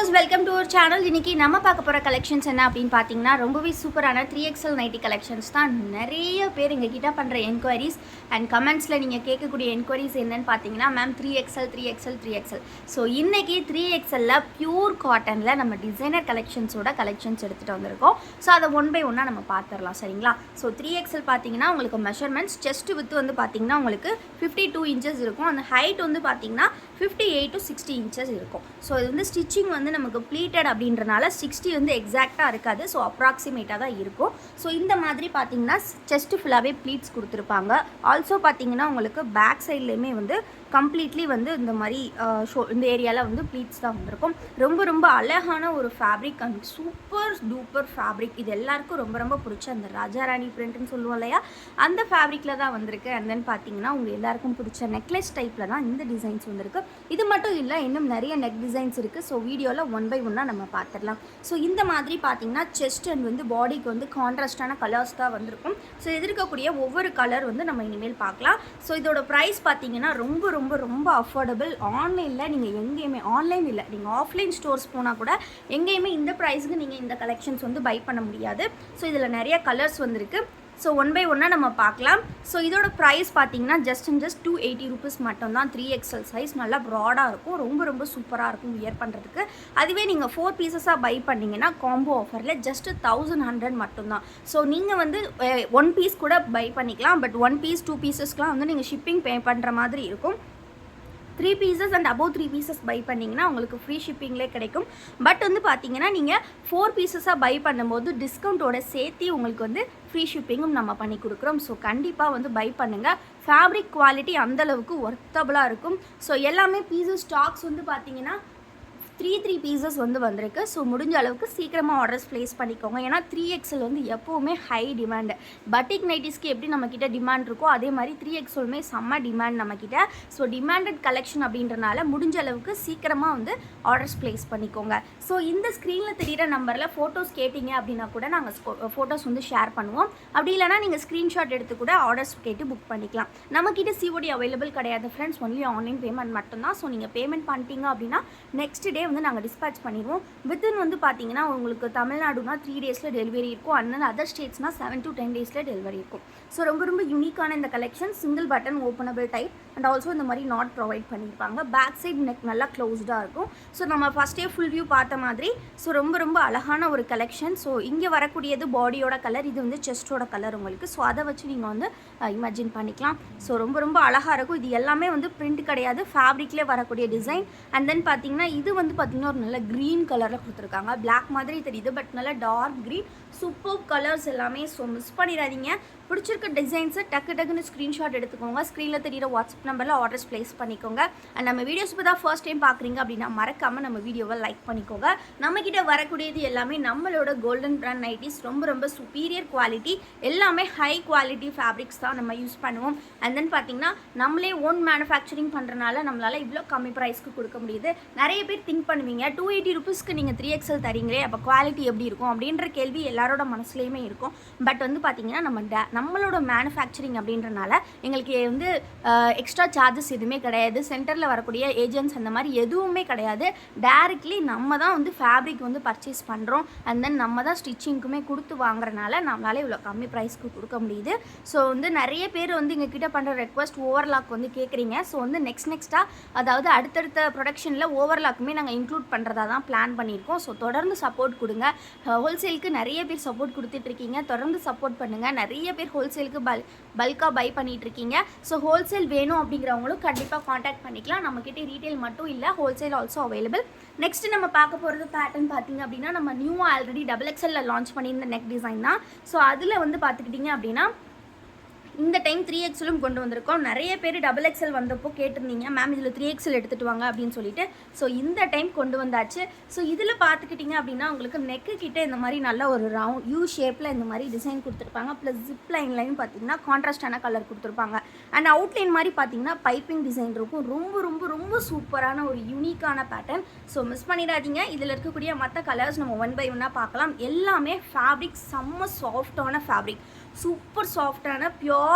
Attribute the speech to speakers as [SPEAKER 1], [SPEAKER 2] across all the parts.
[SPEAKER 1] Viewers welcome to our channel. இன்றைக்கி நம்ம பார்க்க போகிற கலெக்ஷன்ஸ் என்ன அப்படின்னு பார்த்தீங்கன்னா ரொம்பவே சூப்பரான 3XL நைட்டி கலெக்ஷன்ஸ் தான். நிறைய பேர் எங்கள் கிட்ட பண்ணுற என்கொயரிஸ் அண்ட் கமெண்ட்ஸில் நீங்கள் கேட்கக்கூடிய என்கொயரிஸ் என்னென்னு பார்த்தீங்கன்னா, மேம் 3XL. ஸோ இன்றைக்கி 3XLல பியூர் காட்டனில் நம்ம டிசைனர் கலெக்ஷன்ஸோட கலெக்ஷன்ஸ் எடுத்துகிட்டு வந்திருக்கோம். ஸோ அதை ஒன் பை ஒன்னாக நம்ம பார்த்துடலாம், சரிங்களா? ஸோ 3XL பார்த்தீங்கன்னா உங்களுக்கு மெஷர்மெண்ட்ஸ் செஸ்ட் வித்து வந்து பார்த்தீங்கன்னா உங்களுக்கு 52 இன்ச்சஸ் இருக்கும். அந்த ஹைட் வந்து பார்த்தீங்கன்னா 58 to 60 இன்ச்சஸ் இருக்கும். ஸோ இது வந்து ஸ்டிச்சிங் வந்து நமக்கு ப்ளீட்டட் அப்படின்றனால 60 வந்து எக்ஸாக்டாக இருக்காது. ஸோ அப்ராக்சிமேட்டாக தான் இருக்கும். ஸோ இந்த மாதிரி பார்த்தீங்கன்னா செஸ்ட் ஃபுல்லாகவே ப்ளீட்ஸ் கொடுத்துருப்பாங்க. ஆல்சோ பார்த்தீங்கன்னா உங்களுக்கு பேக் சைட்லேயுமே வந்து கம்ப்ளீட்லி வந்து இந்த மாதிரி இந்த ஏரியாவில் வந்து ப்ளீட்ஸ் தான் வந்திருக்கும். ரொம்ப ரொம்ப அழகான ஒரு fabric and super duper fabric. இது எல்லாருக்கும் ரொம்ப ரொம்ப பிடிச்ச அந்த ராஜாராணி பிரிண்ட்னு சொல்லுவோம் இல்லையா, அந்த ஃபேப்ரிக்கில் தான் வந்திருக்கு. அண்ட் தென் பார்த்தீங்கன்னா உங்கள் எல்லாருக்கும் பிடிச்ச நெக்லஸ் டைப்பில் தான் இந்த டிசைன்ஸ் வந்திருக்கு. இது மட்டும் இல்லை, இன்னும் நிறைய நெக் டிசைன்ஸ் இருக்குது. ஸோ வீடியோவில் ஒன் பை ஒன்னாக நம்ம பார்த்துடலாம். ஸோ இந்த மாதிரி பார்த்தீங்கன்னா செஸ்ட் அண்ட் வந்து பாடிக்கு வந்து கான்ட்ராஸ்டான கலர்ஸ் தான் வந்திருக்கும். ஸோ எதிர்க்கக்கூடிய ஒவ்வொரு கலர் வந்து நம்ம இனிமேல் பார்க்கலாம். ஸோ இதோட ப்ரைஸ் பார்த்தீங்கன்னா ரொம்ப ரொம்ப ரொம்ப அஃபோர்டபுள். ஆன்லைனில் நீங்கள் எங்கேயுமே, ஆன்லைன் இல்லை, நீங்கள் ஆஃப்லைன் ஸ்டோர்ஸ் போனால் கூட எங்கேயுமே இந்த ப்ரைஸுக்கு நீங்கள் இந்த கலெக்ஷன்ஸ் வந்து பை பண்ண முடியாது. ஸோ இதில் நிறைய கலர்ஸ் வந்திருக்கு. ஸோ ஒன் பை ஒன்னாக நம்ம பார்க்கலாம். ஸோ இதோட ப்ரைஸ் பார்த்தீங்கன்னா ஜஸ்ட் 280 rupees மட்டும்தான். 3XL சைஸ் நல்லா ப்ராடாக இருக்கும். ரொம்ப ரொம்ப சூப்பராக இருக்கும் வியர் பண்ணுறதுக்கு. அதுவே நீங்கள் 4 பீசஸாக பை பண்ணிங்கன்னா காம்போ ஆஃபரில் ஜஸ்ட் 1100 மட்டும்தான். ஸோ நீங்கள் வந்து 1 பீஸ் கூட பை பண்ணிக்கலாம். பட் 1 பீஸ் 2 பீசஸ்க்குலாம் வந்து நீங்கள் ஷிப்பிங் பே பண்ணுற மாதிரி இருக்கும். 3 pieces and above 3 pieces buy பண்ணிங்கன்னா உங்களுக்கு ஃப்ரீ ஷிப்பிங்லேயே கிடைக்கும். பட் வந்து பார்த்தீங்கன்னா நீங்கள் 4 பீசஸாக பை பண்ணும்போது டிஸ்கவுண்ட்டோட சேர்த்து உங்களுக்கு வந்து ஃப்ரீ ஷிப்பிங்கும் நம்ம பண்ணி கொடுக்குறோம். ஸோ கண்டிப்பாக வந்து பை பண்ணுங்கள். ஃபேப்ரிக் குவாலிட்டி அந்தளவுக்கு ஒர்த்தபுளாக இருக்கும். ஸோ எல்லாமே பீசஸ் ஸ்டாக்ஸ் வந்து பார்த்தீங்கன்னா 3 பீசஸ் வந்து வந்திருக்கு. ஸோ முடிஞ்ச அளவுக்கு சீக்கிரமாக ஆர்டர்ஸ் ப்ளேஸ் பண்ணிக்கோங்க. ஏன்னா 3XL வந்து எப்போவுமே ஹை டிமாண்டு. பட்டிக் நைட்டிஸ்க்கு எப்படி நம்மக்கிட்ட டிமாண்ட் இருக்கோ அதே மாதிரி 3XLமே செம்ம டிமாண்ட் நம்மக்கிட்ட. ஸோ டிமாண்டட் கலெக்ஷன் அப்படின்றனால முடிஞ்ச அளவுக்கு சீக்கிரமாக வந்து ஆர்டர்ஸ் ப்ளேஸ் பண்ணிக்கோங்க. ஸோ இந்த ஸ்க்ரீனில் தெரிகிற நம்பரில் ஃபோட்டோஸ் கேட்டிங்க அப்படின்னா கூட நாங்கள் ஃபோட்டோஸ் வந்து ஷேர் பண்ணுவோம். அப்படி இல்லைனா நீங்கள் ஸ்க்ரீன்ஷாட் எடுத்து கூட ஆர்டர்ஸ் கேட்டு புக் பண்ணிக்கலாம். நம்மக்கிட்ட COD அவைலபிள் கிடையாது ஃப்ரெண்ட்ஸ், ஒன்லி ஆன்லைன் பேமெண்ட் மட்டும்தான். ஸோ நீங்கள் பேமெண்ட் பண்ணிட்டீங்க அப்படின்னா நெக்ஸ்ட் டே வந்து நாங்கள் டிஸ்பேச் பண்ணிடுவோம். வித்தின் வந்து பார்த்தீங்கன்னா உங்களுக்கு தமிழ்நாடுனா 3 டேஸில் டெலிவரி இருக்கும். அண்ட் அதர் ஸ்டேட்ஸ்னால் 7 to 10 டேஸில் டெலிவரி இருக்கும். ஸோ ரொம்ப ரொம்ப யூனிக்கான இந்த collection single button openable type and also இந்த மாதிரி நாட் ப்ரொவைட் பண்ணியிருப்பாங்க. பேக் சைட் நெக் நல்லா க்ளோஸ்டாக இருக்கும். ஸோ நம்ம ஃபஸ்ட்டே ஃபுல் வியூ பார்த்த மாதிரி ஸோ ரொம்ப ரொம்ப அழகான ஒரு கலெக்ஷன். ஸோ இங்கே வரக்கூடியது பாடியோட கலர், இது வந்து செஸ்டோட கலர் உங்களுக்கு. ஸோ அதை வச்சு நீங்கள் வந்து இமேஜின் பண்ணிக்கலாம். ஸோ ரொம்ப ரொம்ப அழகாக இருக்கும். இது எல்லாமே வந்து பிரிண்ட் கிடையாது, ஃபேப்ரிக்லேயே வரக்கூடிய டிசைன். அண்ட் தென் பார்த்தீங்கன்னா இது வந்து பார்த்தீங்கன்னா ஒரு நல்ல க்ரீன் கலரில் கொடுத்துருக்காங்க. பிளாக் மாதிரி தெரியுது பட் நல்ல டார்க் க்ரீன். சூப்பர் கலர்ஸ் எல்லாமே. ஸோ மிஸ் பண்ணிடாதீங்க. பிடிச்சிருக்க டிசைன்ஸை டக்குன்னு ஸ்க்ரீன்ஷாட் எடுத்துக்கோங்க. ஸ்க்ரீனில் தெரியிற வாட்ஸ்அப் நம்பரில் ஆர்டர்ஸ் ப்ளேஸ் பண்ணிக்கோங்க. அண்ட் நம்ம வீடியோஸ் இப்போ தான் ஃபர்ஸ்ட் டைம் பார்க்குறீங்க அப்படின்னா மறக்காமல் நம்ம வீடியோவை லைக் பண்ணிக்கோங்க. நம்மக்கிட்ட வரக்கூடியது எல்லாமே நம்மளோட கோல்டன் பிராண்ட் நைட்டிஸ். ரொம்ப ரொம்ப சுப்பீரியர் குவாலிட்டி, எல்லாமே ஹை குவாலிட்டி ஃபேப்ரிக்ஸ் தான் நம்ம யூஸ் பண்ணுவோம். அண்ட் தென் பார்த்தீங்கன்னா நம்மளே ஓன் மேனுஃபேக்சரிங் பண்ணுறனால நம்மளால் இவ்வளோ கம்மி ப்ரைஸ்க்கு கொடுக்க முடியுது. நிறைய பேர் திங்க் பண்ணுவீங்க 280 rupeesக்கு நீங்கள் 3XL தரீங்களே அப்போ குவாலிட்டி எப்படி இருக்கும் அப்படின்ற கேள்வி எல்லாரோட மனசுலேயுமே இருக்கும். பட் வந்து பார்த்தீங்கன்னா நம்மளோட மேனுஃபேக்சரிங் அப்படின்றனால எங்களுக்கு வந்து எக்ஸ்ட்ரா சார்ஜஸ் எதுவுமே கிடையாது. சென்டரில் வரக்கூடிய ஏஜென்ட்ஸ் அந்த மாதிரி எதுவுமே கிடையாது. டைரெக்ட்லி நம்ம தான் வந்து ஃபேப்ரிக் வந்து பர்ச்சேஸ் பண்ணுறோம். அண்ட் தென் நம்ம தான் ஸ்டிச்சிங்க்குமே கொடுத்து வாங்குறனால நம்மளால இவ்வளோ கம்மி ப்ரைஸ்க்கு கொடுக்க முடியுது. ஸோ வந்து நிறைய பேர் வந்து எங்கள் கிட்ட பண்ணுற ரெக்வஸ்ட் ஓவர்லாக் வந்து கேட்குறீங்க. ஸோ வந்து நெக்ஸ்ட்டாக அதாவது அடுத்தடுத்த ப்ரொடக்ஷனில் ஓவர்லாக்குமே நாங்கள் இன்க்ளூட் பண்ணுறதா தான் பிளான் பண்ணியிருக்கோம். ஸோ தொடர்ந்து சப்போர்ட் கொடுங்க. ஹோல்சேலுக்கு நிறைய பேர் சப்போர்ட் கொடுத்துட்ருக்கீங்க. தொடர்ந்து சப்போர்ட் பண்ணுங்கள். நிறைய பேர் ஹோல்சேலுக்கு பல்காக பை பண்ணிகிட்ருக்கீங்க. ஸோ ஹோல்சேல் வேணும் அப்படிங்கிறவங்களும் கண்டிப்பாக காண்டாக்ட் பண்ணிக்கலாம். நம்மக்கிட்ட ரீட்டெயில் மட்டும் இல்லை, ஹோல்சேல் ஆல்சோ அவைலபிள். நெக்ஸ்ட் நம்ம பார்க்க போகிறது பேட்டர்ன் பார்த்தீங்க அப்படின்னா நம்ம நியூவாக ஆல்ரெடி XXL லான்ச் பண்ணியிருந்த நெக் டிசைன் தான். ஸோ அதில் வந்து பார்த்துக்கிட்டிங்க அப்படின்னா இந்த டைம் 3XLம் கொண்டு வந்திருக்கோம். நிறைய பேர் XXL வந்தப்போ கேட்டிருந்தீங்க மேம் இதில் 3XL எடுத்துகிட்டு வாங்க அப்படின்னு சொல்லிட்டு. ஸோ இந்த டைம் கொண்டு வந்தாச்சு. ஸோ இதில் பார்த்துக்கிட்டிங்க அப்படின்னா உங்களுக்கு நெக்கு கிட்டே இந்த மாதிரி நல்ல ஒரு ரவுண்ட் யூ ஷேப்பில் இந்த மாதிரி டிசைன் கொடுத்துருப்பாங்க. ப்ளஸ் ஜிப் லைன்லையும் பார்த்தீங்கன்னா கான்ட்ராஸ்டான கலர் கொடுத்துருப்பாங்க. அண்ட் அவுட்லைன் மாதிரி பார்த்தீங்கன்னா பைப்பிங் டிசைன் இருக்கும். ரொம்ப ரொம்ப ரொம்ப சூப்பரான ஒரு யூனிக்கான பேட்டர்ன். ஸோ மிஸ் பண்ணிடாதீங்க. இதில் இருக்கக்கூடிய மற்ற கலர்ஸ் நம்ம ஒன் பை ஒன்னாக பார்க்கலாம். எல்லாமே ஃபேப்ரிக் செம்ம சாஃப்டான ஃபேப்ரிக், சூப்பர் சாஃப்டான பியோர்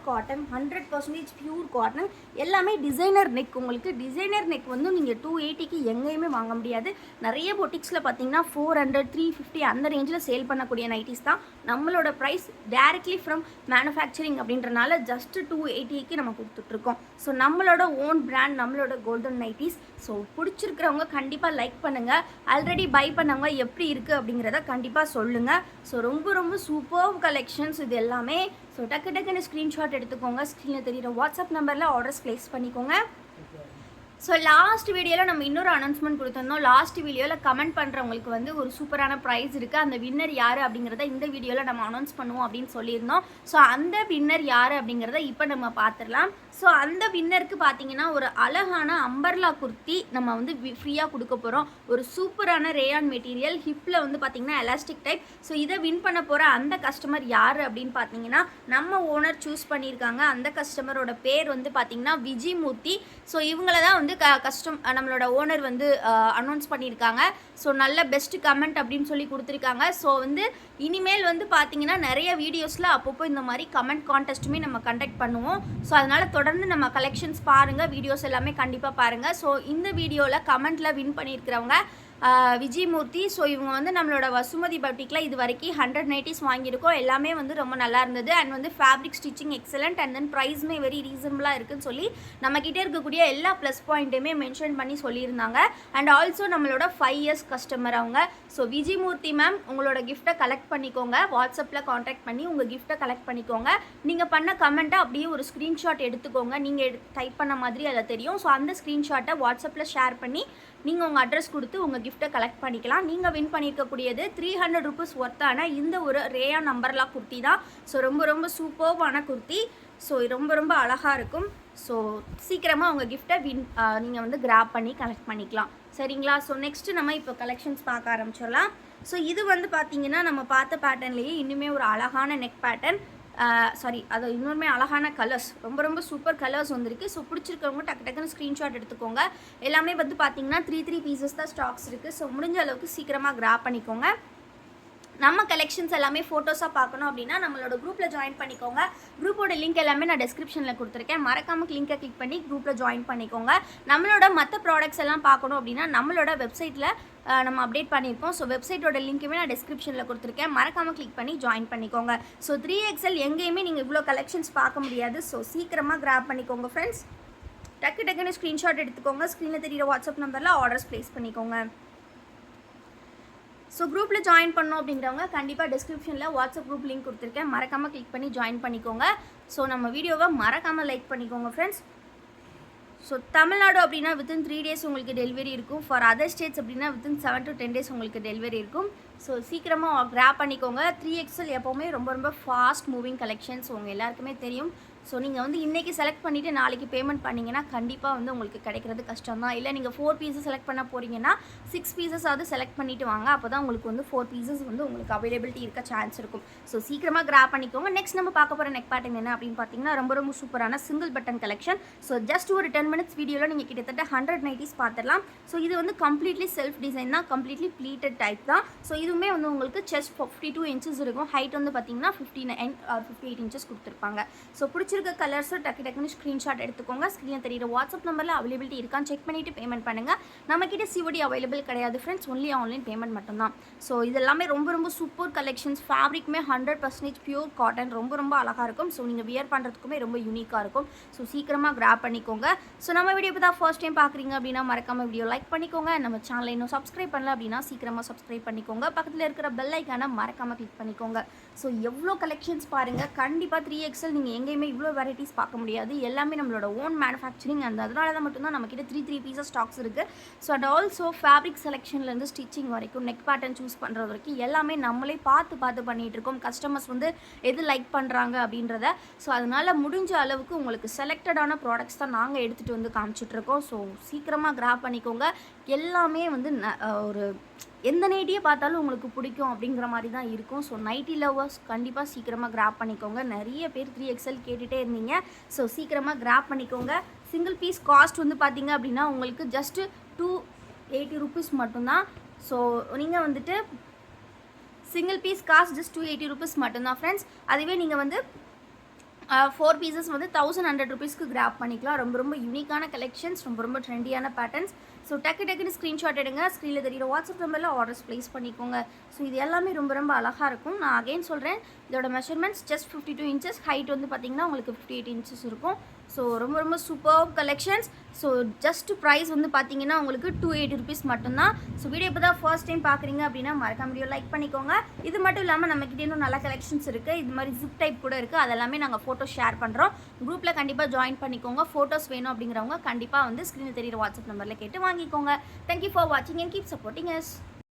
[SPEAKER 1] காட்டன், 100% பியூர் காட்டன். எல்லாமே டிசைனர் நெக். உங்களுக்கு டிசைனர் நெக் வந்து நீங்கள் 280க்கு எங்கேயுமே வாங்க முடியாது. நிறைய பொட்டிக்ஸில் பார்த்தீங்கன்னா 400 350 அந்த ரேஞ்சில் சேல் பண்ணக்கூடிய நைட்டிஸ் தான். நம்மளோட ப்ரைஸ் டைரக்ட்லி ஃப்ரம் மேனுஃபேக்சரிங் அப்படின்றனால ஜஸ்ட் 280க்கு நம்ம கொடுத்துட்ருக்கோம். ஸோ நம்மளோட ஓன் பிராண்ட், நம்மளோட கோல்டன் நைட்டிஸ். ஸோ பிடிச்சிருக்கிறவங்க கண்டிப்பாக லைக் பண்ணுங்கள். ஆல்ரெடி பை பண்ணவங்க எப்படி இருக்குது அப்படிங்கிறத கண்டிப்பாக சொல்லுங்கள். ஸோ ரொம்ப ரொம்ப சூப்பர் கலெக்ஷன்ஸ் இது எல்லாமே. ஸோ டக்குன்னு ஸ்க்ரீன்ஷாட் எடுத்துக்கோங்க. ஸ்க்ரீனில் தெரியுற வாட்ஸ்அப் நம்பரில் ஆர்டர்ஸ் ப்ளேஸ் பண்ணிக்கோங்க. ஸோ லாஸ்ட் வீடியோவில் நம்ம இன்னொரு அனௌன்ஸ்மெண்ட் கொடுத்துருந்தோம். லாஸ்ட் வீடியோவில் கமெண்ட் பண்ணுறவங்களுக்கு வந்து ஒரு சூப்பரான ப்ரைஸ் இருக்குது. அந்த வின்னர் யார் அப்படிங்கிறத இந்த வீடியோவில் நம்ம அனௌன்ஸ் பண்ணுவோம் அப்படின்னு சொல்லியிருந்தோம். ஸோ அந்த வின்னர் யார் அப்படிங்கிறத இப்போ நம்ம பார்த்துடலாம். ஸோ அந்த வின்னருக்கு பார்த்தீங்கன்னா ஒரு அழகான அம்பர்லா குர்த்தி நம்ம வந்து ஃப்ரீயாக கொடுக்க போகிறோம். ஒரு சூப்பரான ரேயான் மெட்டீரியல், ஹிப்பில் வந்து பார்த்திங்கன்னா எலாஸ்டிக் டைப். ஸோ இதை வின் பண்ண போகிற அந்த கஸ்டமர் யார் அப்படின்னு பார்த்தீங்கன்னா நம்ம ஓனர் சூஸ் பண்ணியிருக்காங்க. அந்த கஸ்டமரோட பேர் வந்து பார்த்திங்கன்னா விஜிமூர்த்தி. ஸோ இவங்கள தான் வந்து நம்மளோட ஓனர் வந்து அனௌன்ஸ் பண்ணியிருக்காங்க. ஸோ நல்ல பெஸ்ட் கமெண்ட் அப்படின்னு சொல்லி கொடுத்துருக்காங்க. ஸோ வந்து இனிமேல் வந்து பார்த்தீங்கன்னா நிறைய வீடியோஸில் அப்பப்போ இந்த மாதிரி கமெண்ட் கான்டெஸ்ட்டுமே நம்ம கண்டக்ட் பண்ணுவோம். ஸோ அதனால் தொடர்ந்து நம்ம கலெக்ஷன்ஸ் பாருங்கள், வீடியோஸ் எல்லாமே கண்டிப்பாக பாருங்கள். ஸோ இந்த வீடியோவில் கமெண்ட்டில் வின் பண்ணியிருக்கிறவங்க விஜயமூர்த்தி. ஸோ இவங்க வந்து நம்மளோட வசுமதி பட்டிக்கில் இது வரைக்கும் 100 நைட்டிஸ் வாங்கியிருக்கோம். எல்லாமே வந்து ரொம்ப நல்லா இருந்தது. அண்ட் வந்து fabric stitching excellent. And then ப்ரைஸுமே வெரி ரீசனபிளாக இருக்குன்னு சொல்லி நம்மக்கிட்டே இருக்கக்கூடிய எல்லா ப்ளஸ் பாயிண்ட்டுமே மென்ஷன் பண்ணி சொல்லியிருந்தாங்க. அண்ட் ஆல்சோ நம்மளோட 5 இயர்ஸ் கஸ்டமர் அவங்க. ஸோ விஜயமூர்த்தி மேம் உங்களோட கிஃப்ட்டை கலெக்ட் பண்ணிக்கோங்க. வாட்ஸ்அப்பில் காண்டாக்ட் பண்ணி உங்கள் கிஃப்ட்டை கலெக்ட் பண்ணிக்கோங்க. நீங்கள் பண்ண கமெண்ட்டை அப்படியே ஒரு ஸ்க்ரீன்ஷாட் எடுத்துக்கோங்க. நீங்கள் டைப் பண்ண மாதிரி அதில் தெரியும். ஸோ அந்த ஸ்க்ரீன்ஷாட்டை வாட்ஸ்அப்பில் ஷேர் பண்ணி நீங்கள் உங்கள் அட்ரஸ் கொடுத்து உங்கள் கிஃப்ட்டை கலெக்ட் பண்ணிக்கலாம். நீங்கள் வின் பண்ணியிருக்கக்கூடியது 300 ருபீஸ் ஒர்த்தான இந்த ஒரு ரேயான் நம்பர்லா குர்த்தி தான். ஸோ ரொம்ப ரொம்ப சூப்பர்வான குர்த்தி. ஸோ ரொம்ப ரொம்ப அழகாக இருக்கும். ஸோ சீக்கிரமாக உங்கள் கிஃப்ட்டை நீங்கள் வந்து கிராப் பண்ணி கலெக்ட் பண்ணிக்கலாம். சரிங்களா? ஸோ நெக்ஸ்ட்டு நம்ம இப்போ கலெக்ஷன்ஸ் பார்க்க ஆரம்பிச்சிடலாம். ஸோ இது வந்து பார்த்திங்கன்னா நம்ம பார்த்த பேட்டர்ன்லேயே இன்னுமே ஒரு அழகான நெக் பேட்டர்ன். அது இன்னொருமே அழகான கலர்ஸ், ரொம்ப ரொம்ப சூப்பர் கலர்ஸ் வந்திருக்கு. ஸோ பிடிச்சிருக்கவங்க டக்குன்னு ஸ்க்ரீன்ஷாட் எடுத்துக்கோங்க. எல்லாமே வந்து பார்த்தீங்கன்னா 3 பீசஸ் தான் ஸ்டாக்ஸ் இருக்குது. ஸோ முடிஞ்ச அளவுக்கு சீக்கிரமாக கிராப் பண்ணிக்கோங்க. நம்ம கலெக்ஷன்ஸ் எல்லாமே ஃபோட்டோஸாக பார்க்கணும் அப்படின்னா நம்மளோட குரூப்பில் ஜாயின் பண்ணிக்கோங்க. குரூப்போட லிங்க் எல்லாமே நான் டிஸ்கிரிப்ஷனில் கொடுத்துருக்கேன். மறக்காமல் லிங்கை கிளிக் பண்ணி குரூப்பில் ஜாயின் பண்ணிக்கோங்க. நம்மளோட மற்ற ப்ராடக்ட்ஸ் எல்லாம் பார்க்கணும் அப்படின்னா நம்மளோட வெப்சைட்டில் நம்ம அப்டேட் பண்ணியிருக்கோம். ஸோ வெப்சைட்டோட லிங்க்குமே நான் டிஸ்கிரிப்ஷனில் கொடுத்துருக்கேன். மறக்காமல் கிளிக் பண்ணி ஜாயின் பண்ணிக்கோங்க. ஸோ 3XL எங்கேயுமே நீங்கள் இவ்வளோ கலெக்ஷன்ஸ் பார்க்க முடியாது. ஸோ சீக்கிரமாக கிராப் பண்ணிக்கோங்க ஃப்ரெண்ட்ஸ். டக்குன்னு ஸ்க்ரீன்ஷாட் எடுத்துக்கோங்க. ஸ்க்ரீனில் தெரியுற வாட்ஸ்அப் நம்பரில் ஆர்டர்ஸ் ப்ளேஸ் பண்ணிக்கோங்க. ஸோ குரூப்பில் ஜாயின் பண்ணோம் அப்படிங்கிறவங்க கண்டிப்பாக டிஸ்கிரிப்ஷனில் வாட்ஸ்அப் குரூப் லிங்க் கொடுத்துருக்கேன். மறக்காமல் கிளிக் பண்ணி ஜாயின் பண்ணிக்கோங்க. ஸோ நம்ம வீடியோவை மறக்காமல் லைக் பண்ணிக்கோங்க ஃப்ரெண்ட்ஸ். ஸோ தமிழ்நாடு அப்படின்னா வித்தின் 3 days உங்களுக்கு டெலிவரி இருக்கும். ஃபார் அதர் ஸ்டேட்ஸ் அப்படின்னா வித்தின் 7 to 10 days உங்களுக்கு டெலிவரி இருக்கும். ஸோ சீக்கிரமாக கிராப் பண்ணிக்கோங்க. 3XL எப்போவுமே ரொம்ப ரொம்ப ஃபாஸ்ட் மூவிங் கலெக்ஷன்ஸ் உங்கள் எல்லாருக்குமே தெரியும். ஸோ நீங்கள் வந்து இன்றைக்கி செலக்ட் பண்ணிவிட்டு நாளைக்கு பேமெண்ட் பண்ணிங்கன்னா கண்டிப்பாக வந்து உங்களுக்கு கிடைக்கிறது கஷ்டம் தான். இல்லை நீங்கள் 4 பீசஸ் செலக்ட் பண்ண போகிறீங்கன்னா 6 பீசஸாவது செலக்ட் பண்ணிவிட்டு வாங்க. அப்போ தான் உங்களுக்கு வந்து 4 பீசஸ் வந்து உங்களுக்கு அவைலபிலிட்டி இருக்க சான்ஸ் இருக்கும். ஸோ சீக்கிரமாக கிராப் பண்ணிக்கோங்க. நெக்ஸ்ட் நம்ம பார்க்க போகிற நெக் பேட்டர்ன் என்ன அப்படின்னு பார்த்தீங்கன்னா ரொம்ப ரொம்ப சூப்பரான single button collection. So just ஒரு 10 minutes வீடியோவில் நீங்கள் கிட்டத்தட்ட 100 நைட்டிஸ் பார்த்துடலாம். ஸோ இது வந்து கம்ப்ளீட்லி செல்ஃப் டிசைன் தான், கம்ப்ளீட்லி ப்ளீட்டட் டைப் தான். ஸோ இதுவுமே வந்து உங்களுக்கு செஸ்ட் 52 inches இருக்கும். ஹைட் வந்து பார்த்தீங்கன்னா 59 or 58 inches கொடுத்துருப்பாங்க. ஸோ பிடிச்சிருக்க கலர்ஸை டக்குன்னு ஸ்க்ரீன்ஷாட் எடுத்துக்கோங்க. ஸ்க்ரீனில் தெரியுற வாட்ஸ்அப் நம்பரில் அவைலபிலிட்டி இருக்கான்னு செக் பண்ணிவிட்டு பேமெண்ட் பண்ணுங்கள். நம்மக்கிட்ட COD அவைலபிள் கிடையாது ஃப்ரெண்ட்ஸ், ஒன்லி ஆன்லைன் பேமெண்ட் மட்டும்தான். ஸோ இதெல்லாமே ரொம்ப ரொம்ப சூப்பர் கலெக்ஷன்ஸ். ஃபேப்ரிக்குமே 100% பியூர் காட்டன், ரொம்ப ரொம்ப அழகாக இருக்கும். ஸோ நீங்கள் வியர் பண்ணுறதுக்குமே ரொம்ப யூனிக்காக இருக்கும். ஸோ சீக்கிரமாக கிராப் பண்ணிக்கோங்க. ஸோ நம்ம வீடியோ இப்போ தான் ஃபர்ஸ்ட் டைம் பார்க்குறீங்க அப்படின்னா மறக்காமல் வீடியோ லைக் பண்ணிக்கோங்க. நம்ம சேனலை இன்னும் சப்ஸ்கிரைப் பண்ணல அப்படின்னா சீக்கிரமாக சப்ஸ்கிரைப் பண்ணிக்கோங்க. பக்கத்தில் இருக்கிற பெல் ஐக்கானை மறக்காமல் கிளிக் பண்ணிக்கோங்க. ஸோ எவ்வளோ கலெக்ஷன்ஸ் பாருங்கள். கண்டிப்பாக 3XL நீங்கள் எங்கேயுமே இவ்வளோ வெரைட்டிஸ் பார்க்க முடியாது. எல்லாமே நம்மளோட ஓன் மேனுஃபேக்சரிங். அதனால தான் மட்டும்தான் நம்மக்கிட்ட 3 பீசஸ் ஸ்டாக்ஸ் இருக்குது. ஸோ அண்ட் ஆல்சோ ஃபேப்ரிக் செலெக்ஷன்லேருந்து ஸ்டிச்சிங் வரைக்கும், நெக் பேட்டர்ன் சூஸ் பண்ணுறது வரைக்கும் எல்லாமே நம்மளே பார்த்து பண்ணிகிட்டு இருக்கோம். கஸ்டமர்ஸ் வந்து எது லைக் பண்ணுறாங்க அப்படின்றத. ஸோ அதனால் முடிஞ்ச அளவுக்கு உங்களுக்கு செலக்டடான ப்ராடக்ட்ஸ் தான் நாங்கள் எடுத்துகிட்டு வந்து காமிச்சிட்ருக்கோம். ஸோ சீக்கிரமாக கிராப் பண்ணிக்கோங்க. எல்லாமே வந்து ஒரு எந்த நைட்டியை பார்த்தாலும் உங்களுக்கு பிடிக்கும் அப்படிங்கிற மாதிரி தான் இருக்கும். ஸோ நைட்டி லவ்வர்ஸ் கண்டிப்பாக சீக்கிரமாக கிராப் பண்ணிக்கோங்க. நிறைய பேர் 3XL கேட்டுகிட்டே இருந்தீங்க. ஸோ சீக்கிரமாக கிராப் பண்ணிக்கோங்க. சிங்கிள் பீஸ் காஸ்ட் வந்து பார்த்தீங்க அப்படின்னா உங்களுக்கு ஜஸ்ட்டு 280 rupees மட்டும்தான். ஸோ நீங்கள் வந்துட்டு single piece cost just 280 rupees மட்டும்தான் ஃப்ரெண்ட்ஸ். அதுவே நீங்கள் வந்து 4 பீசஸ் வந்து 1100 ருபீஸ்க்கு கிராப் பண்ணிக்கலாம். ரொம்ப ரொம்ப யூனிக்கான கலெக்ஷன்ஸ், ரொம்ப ரொம்ப ட்ரெண்டியான பேட்டர்ன்ஸ். ஸோ டக்குன்னு ஸ்க்ரீன்ஷாட் எடுங்க. ஸ்க்ரீனில் தெரியுற வாட்ஸ்அப் நம்பரில் ஆர்டர்ஸ் ப்ளேஸ் பண்ணிக்கோங்க. ஸோ இது எல்லாமே ரொம்ப ரொம்ப அழகாக இருக்கும். நான் அகைன் சொல்கிறேன், இதோட மெஷர்மெண்ட்ஸ் ஜஸ்ட் 52 இன்ச்சஸ், ஹைட் வந்து பார்த்திங்கன்னா உங்களுக்கு 58 இன்ச்சஸ் இருக்கும். ஸோ ரொம்ப ரொம்ப super collections. So just price வந்து பார்த்தீங்கன்னா உங்களுக்கு 280 ருபீஸ் மட்டும்தான். ஸோ வீடியோ இப்போ தான் ஃபர்ஸ்ட் டைம் பார்க்குறீங்க அப்படின்னா மறக்காம வீடியோ லைக் பண்ணிக்கோங்க. இது மட்டும் இல்லாமல் நம்மக்கிட்ட இன்னும் நல்ல கலெக்ஷன்ஸ் இருக்குது. இது மாதிரி ஜிப் டைப் கூட இருக்குது. அதெல்லாமே நாங்கள் ஃபோட்டோ ஷேர் பண்ணுறோம். குரூப்பில் கண்டிப்பாக ஜாயின் பண்ணிக்கோங்க. ஃபோட்டோஸ் வேணும் அப்படிங்கிறவங்க கண்டிப்பாக வந்து ஸ்க்ரீனில் தெரியுற வாட்ஸ்அப் நம்பரில் கேட்டு வாங்கிக்கோங்க. தேங்க்யூ ஃபார் வாட்சிங் அண்ட் கீப் சப்போர்ட்டிங் அஸ்.